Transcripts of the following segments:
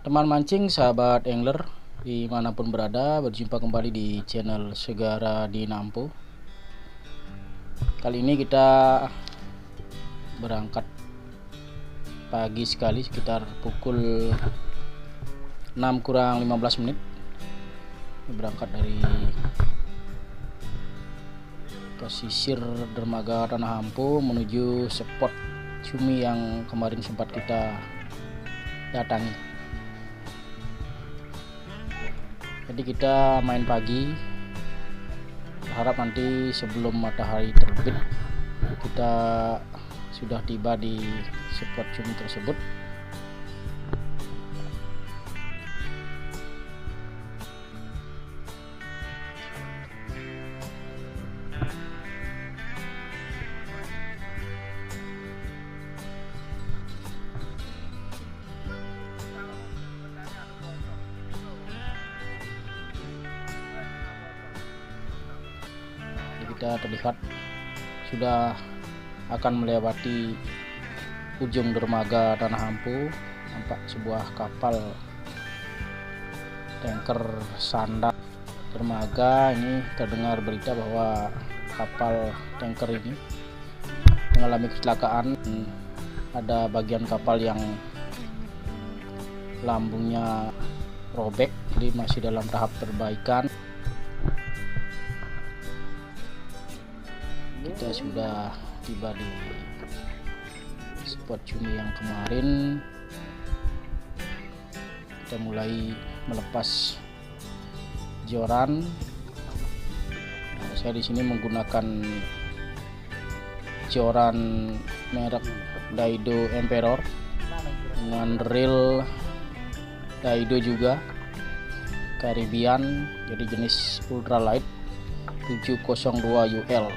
Teman mancing, sahabat angler dimanapun berada, berjumpa kembali di channel Segara di Nampo. Kali ini kita berangkat pagi sekali, sekitar pukul 6 kurang 15 menit. Berangkat dari pesisir dermaga Tanah Ampo menuju spot cumi yang kemarin sempat kita datangi. Jadi kita main pagi, berharap nanti sebelum matahari terbit kita sudah tiba di spot cumi tersebut. Kita terlihat sudah akan melewati ujung dermaga Tanah Ampo. Nampak sebuah kapal tanker sandar dermaga ini. Terdengar berita bahwa kapal tanker ini mengalami kecelakaan. Ada bagian kapal yang lambungnya robek, jadi masih dalam tahap perbaikan. Kita sudah tiba di spot cumi yang kemarin. Kita mulai melepas joran. Saya di sini menggunakan joran merek Daido Emperor dengan reel Daido juga Caribbean, jadi jenis ultralight 702 UL.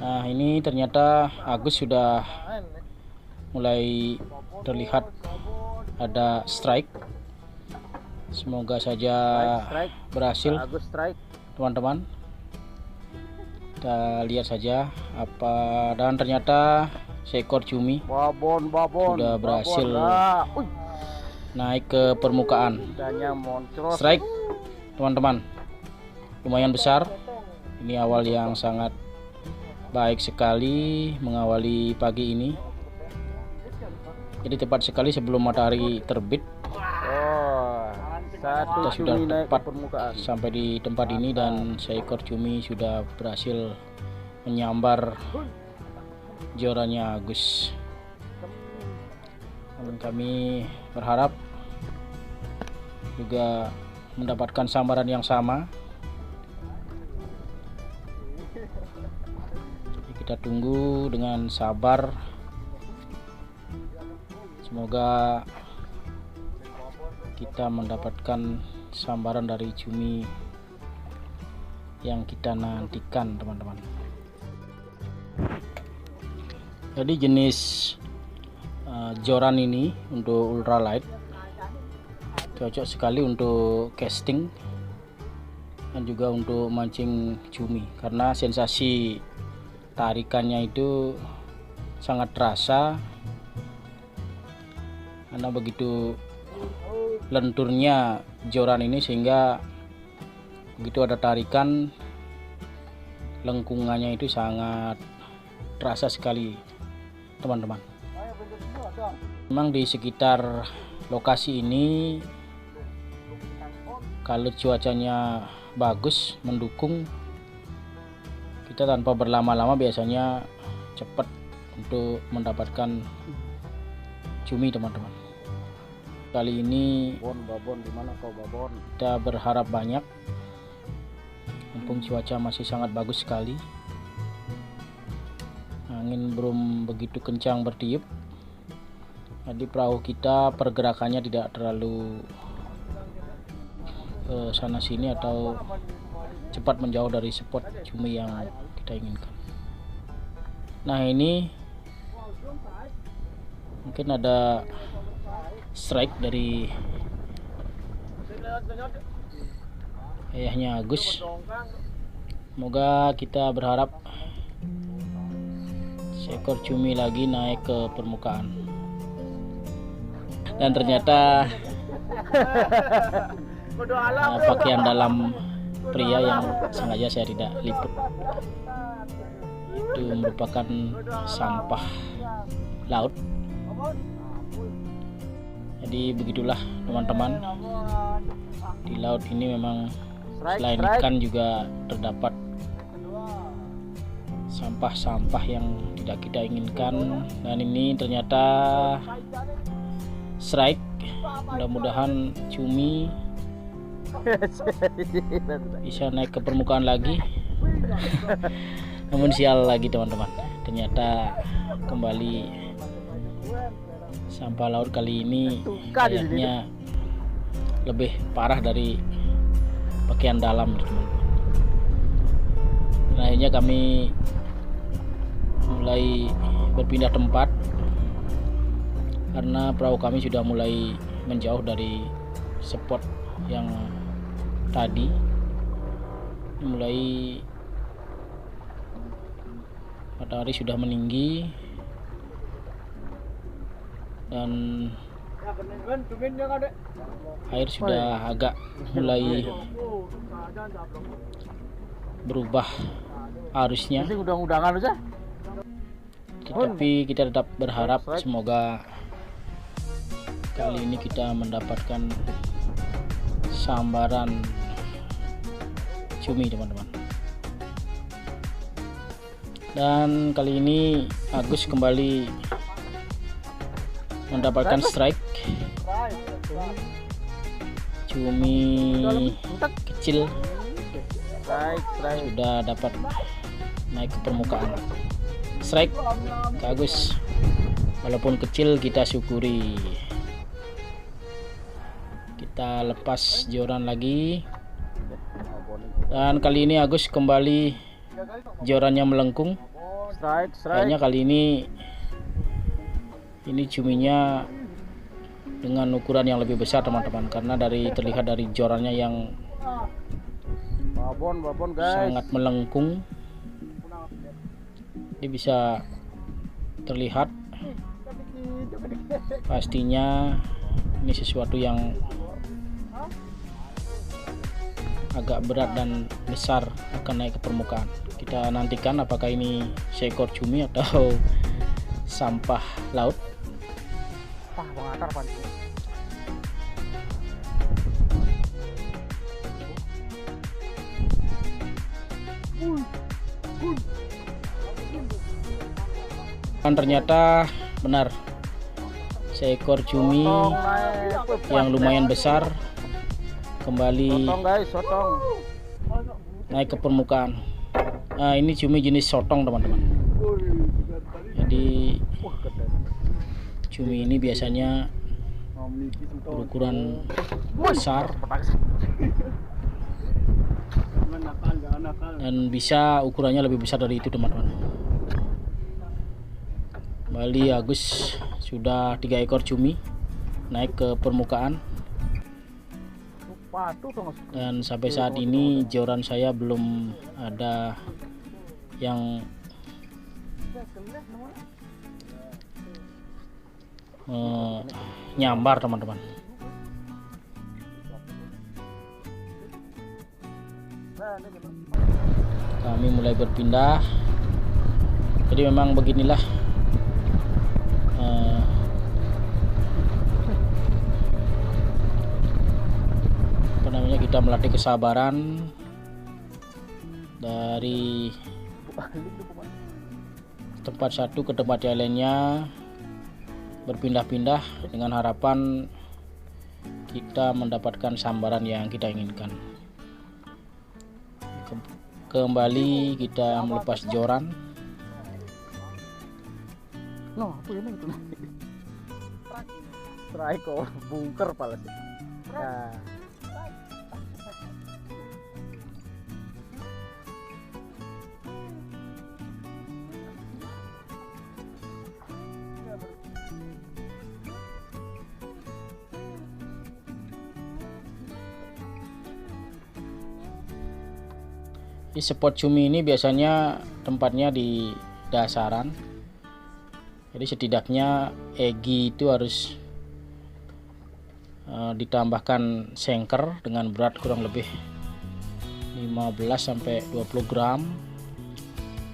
Nah, ini ternyata Agus sudah mulai terlihat ada strike. Semoga saja berhasil, teman-teman. Kita lihat saja apa, dan ternyata seekor cumi sudah berhasil naik ke permukaan. Strike, teman-teman, lumayan besar. Ini awal yang sangat baik sekali mengawali pagi ini. Jadi tepat sekali sebelum matahari terbit. Kita sudah tepat sampai di tempat ini dan seekor cumi sudah berhasil menyambar jorannya Agus. Dan kami berharap juga mendapatkan sambaran yang sama. Jadi kita tunggu dengan sabar. Semoga kita mendapatkan sambaran dari cumi yang kita nantikan, teman-teman. Jadi jenis joran ini untuk ultralight cocok sekali untuk casting dan juga untuk mancing cumi, karena sensasi tarikannya itu sangat terasa, karena begitu lenturnya joran ini sehingga begitu ada tarikan, lengkungannya itu sangat terasa sekali, teman-teman. Memang di sekitar lokasi ini kalau cuacanya bagus mendukung, kita tanpa berlama-lama biasanya cepat untuk mendapatkan cumi, teman-teman. Kali ini kita berharap banyak, mumpung cuaca masih sangat bagus sekali. Angin belum begitu kencang bertiup, jadi perahu kita pergerakannya tidak terlalu ke sana sini atau cepat menjauh dari spot cumi yang kita inginkan. Nah, ini Mungkin ada strike dari ayahnya Agus. Semoga kita berharap seekor cumi lagi naik ke permukaan. Dan ternyata pakaian dalam pria yang sengaja saya tidak liput itu merupakan sampah laut. Jadi begitulah teman-teman, di laut ini memang selain ikan juga terdapat sampah-sampah yang tidak kita inginkan, dan ini ternyata strike. Mudah-mudahan cumi bisa naik ke permukaan lagi. Namun sial lagi teman-teman, ternyata kembali sampah laut kali ini kayaknya lebih parah dari pakaian dalam teman-teman. Dan akhirnya kami mulai berpindah tempat karena perahu kami sudah mulai menjauh dari spot yang tadi. Mulai matahari sudah meninggi dan air sudah agak mulai berubah arusnya. Tapi kita tetap berharap semoga kali ini kita mendapatkan sambaran cumi teman-teman. Dan kali ini Agus kembali mendapatkan strike. Cumi kecil sudah dapat naik ke permukaan. Strike ke Agus, walaupun kecil kita syukuri. Kita lepas joran lagi, dan kali ini Agus kembali jorannya melengkung. Kayaknya kali ini cuminya dengan ukuran yang lebih besar teman-teman, karena terlihat dari jorannya yang sangat melengkung. Ini bisa terlihat pastinya ini sesuatu yang agak berat dan besar akan naik ke permukaan. Kita nantikan apakah ini seekor cumi atau sampah laut. Dan ternyata benar, seekor cumi yang lumayan besar kembali naik ke permukaan. Nah, ini cumi jenis sotong teman-teman. Jadi cumi ini biasanya berukuran besar dan bisa ukurannya lebih besar dari itu teman-teman. Kembali Agus sudah 3 ekor cumi naik ke permukaan, dan sampai saat ini joran saya belum ada yang nyambar teman-teman. Kami mulai berpindah. Jadi memang beginilah kita melatih kesabaran dari tempat satu ke tempat yang lainnya, berpindah-pindah dengan harapan kita mendapatkan sambaran yang kita inginkan. Kembali kita melepas joran. Strike bunker pala sih. Nah. Di spot cumi ini biasanya tempatnya di dasaran. Jadi setidaknya egi itu harus ditambahkan sengker dengan berat kurang lebih 15-20 gram.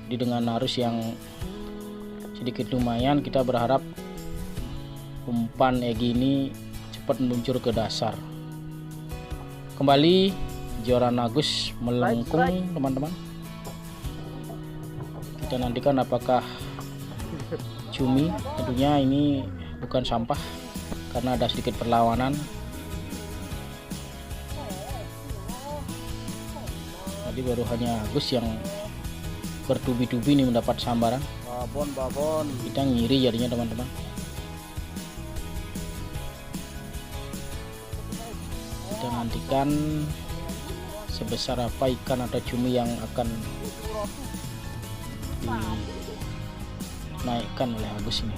Jadi dengan arus yang sedikit lumayan, kita berharap umpan egi ini cepat meluncur ke dasar. Kembali Joran Agus melengkung, teman-teman. Kita nantikan apakah cumi. Tentunya ini bukan sampah karena ada sedikit perlawanan. Jadi baru hanya Agus yang bertubi-tubi ini mendapat sambaran. Babon. Kita ngiri jadinya, teman-teman. Kita nantikan sebesar apa ikan atau cumi yang akan dinaikkan oleh Agus ini.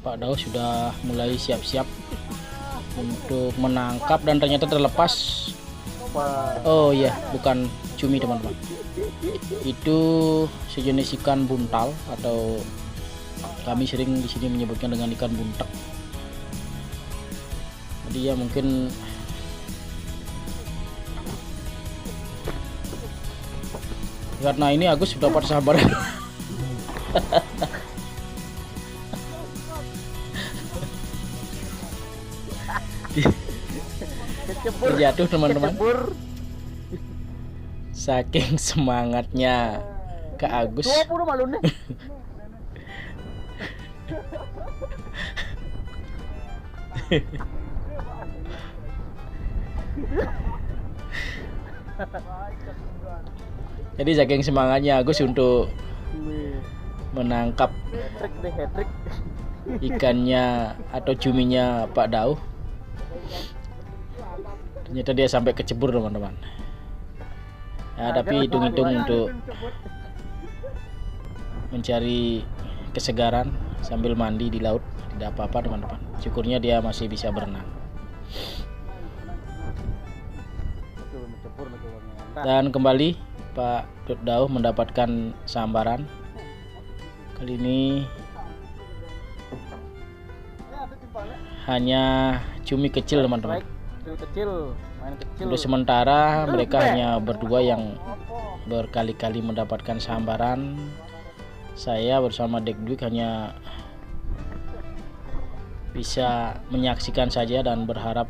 Pak Daus sudah mulai siap-siap untuk menangkap dan ternyata terlepas. Oh iya, bukan cumi, teman-teman. Itu sejenis ikan buntal atau kami sering di sini menyebutkan dengan ikan buntek. Jadi ya mungkin karena ini Agus sudah dapat sabar. Terjatuh, teman-teman. Saking semangatnya ke Agus. Jadi saking semangatnya Agus untuk menangkap ikannya atau cuminya Pak Dau, ternyata dia sampai kecebur, teman-teman. Ya, tapi hitung-hitung untuk mencari kesegaran sambil mandi di laut tidak apa-apa, teman-teman. Syukurnya dia masih bisa berenang. Dan kembali Pak Dau mendapatkan sambaran. Kali ini hanya cumi kecil, teman-teman. Untuk sementara mereka hanya berdua yang berkali-kali mendapatkan sambaran. Saya bersama Dekdwik hanya bisa menyaksikan saja dan berharap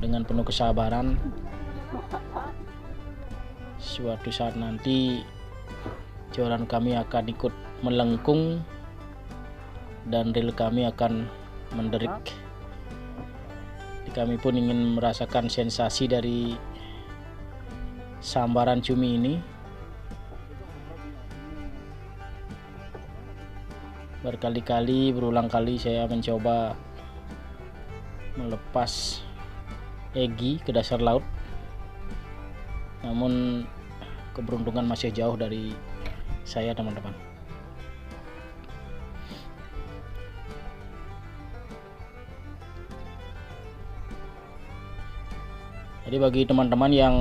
dengan penuh kesabaran suatu saat nanti joran kami akan ikut melengkung dan reel kami akan menderik. Kami pun ingin merasakan sensasi dari sambaran cumi ini. Berkali-kali, berulang kali saya mencoba melepas egi ke dasar laut, namun keberuntungan masih jauh dari saya, teman-teman. Jadi bagi teman-teman yang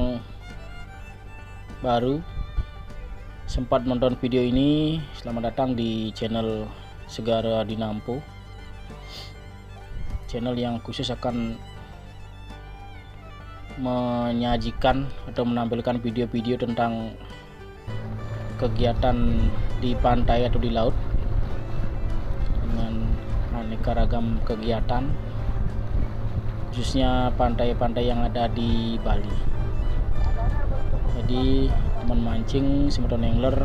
baru sempat nonton video ini, selamat datang di channel Segara Dinampo, channel yang khusus akan menyajikan atau menampilkan video-video tentang kegiatan di pantai atau di laut dengan aneka ragam kegiatan, khususnya pantai-pantai yang ada di Bali. Jadi teman mancing, Simton Angler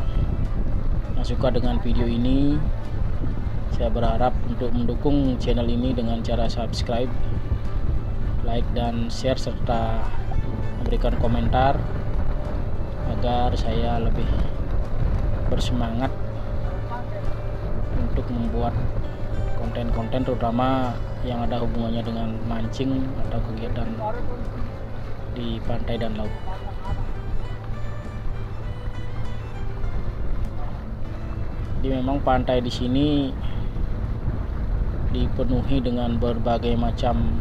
yang suka dengan video ini, saya berharap untuk mendukung channel ini dengan cara subscribe, like dan share, serta memberikan komentar agar saya lebih bersemangat untuk membuat konten-konten terutama yang ada hubungannya dengan mancing atau kegiatan di pantai dan laut. Jadi memang pantai di sini dipenuhi dengan berbagai macam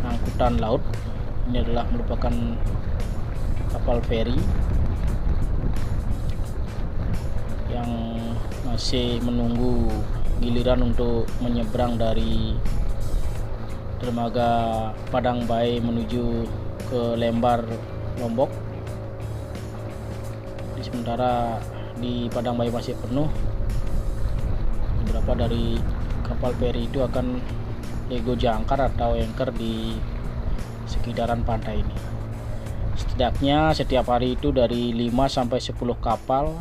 angkutan laut. Ini adalah merupakan kapal feri yang masih menunggu giliran untuk menyeberang dari dermaga Padang Bae menuju ke Lembar, Lombok. Sementara di Padang Bae masih penuh, beberapa dari kapal feri itu akan lego jangkar atau anchor di sekitaran pantai ini. Setidaknya setiap hari itu dari 5 sampai 10 kapal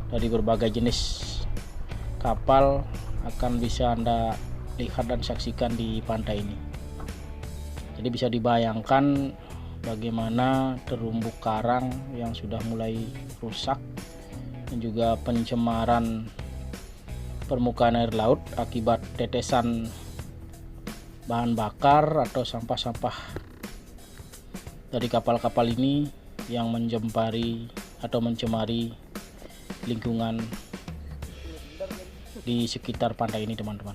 dari berbagai jenis kapal akan bisa Anda lihat dan saksikan di pantai ini. Jadi bisa dibayangkan bagaimana terumbu karang yang sudah mulai rusak dan juga pencemaran permukaan air laut akibat tetesan bahan bakar atau sampah-sampah dari kapal-kapal ini yang menjempari atau mencemari lingkungan di sekitar pantai ini, teman-teman.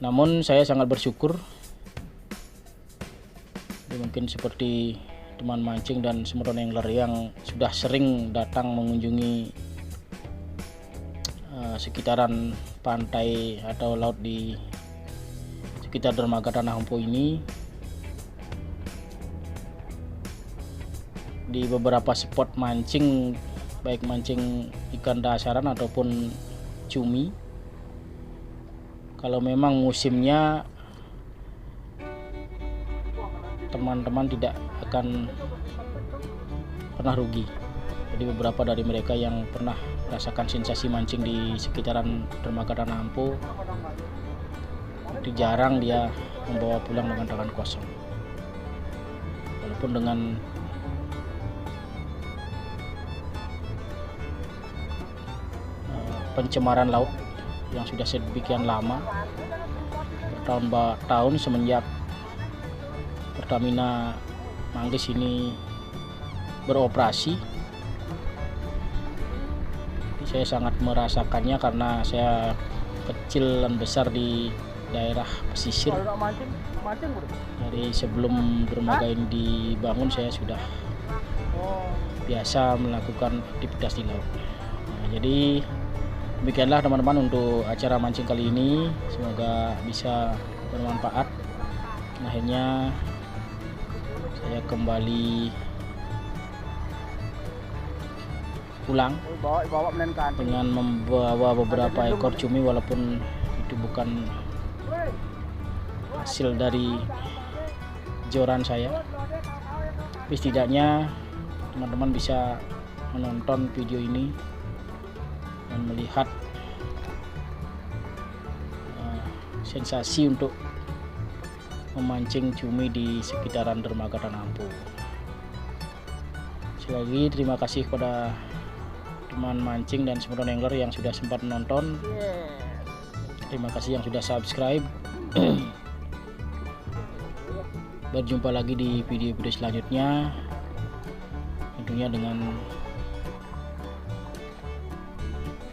Namun saya sangat bersyukur, mungkin seperti teman mancing dan semron angler yang sudah sering datang mengunjungi sekitaran pantai atau laut di sekitar dermaga Tanah Ampo ini. Di beberapa spot mancing, baik mancing ikan dasaran ataupun cumi, kalau memang musimnya, teman-teman tidak akan pernah rugi. Jadi beberapa dari mereka yang pernah merasakan sensasi mancing di sekitaran dermaga Tanah Ampo, itu jarang dia membawa pulang dengan tangan kosong. Walaupun dengan pencemaran laut yang sudah sedemikian lama, bertahun-tahun semenjak Pertamina Manggis ini beroperasi, saya sangat merasakannya karena saya kecil dan besar di daerah pesisir. Dari sebelum dermaga ini dibangun, saya sudah biasa melakukan aktivitas di laut. Jadi demikianlah teman-teman untuk acara mancing kali ini, semoga bisa bermanfaat. Akhirnya saya kembali pulang dengan membawa beberapa ekor cumi, walaupun itu bukan hasil dari joran saya, tapi setidaknya teman-teman bisa menonton video ini dan melihat sensasi untuk memancing cumi di sekitaran dermaga Tanah Ampo. Sekali lagi terima kasih kepada teman mancing dan semron angler yang sudah sempat menonton. Terima kasih yang sudah subscribe. Berjumpa lagi di video-video selanjutnya, tentunya dengan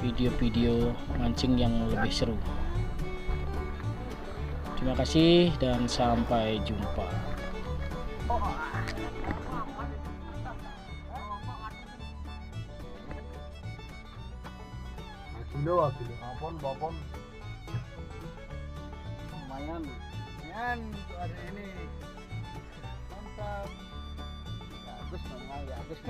video-video mancing yang lebih seru. Terima kasih dan sampai jumpa. Kilo bapon lumayan hari ini mantap, bagus memang bagus.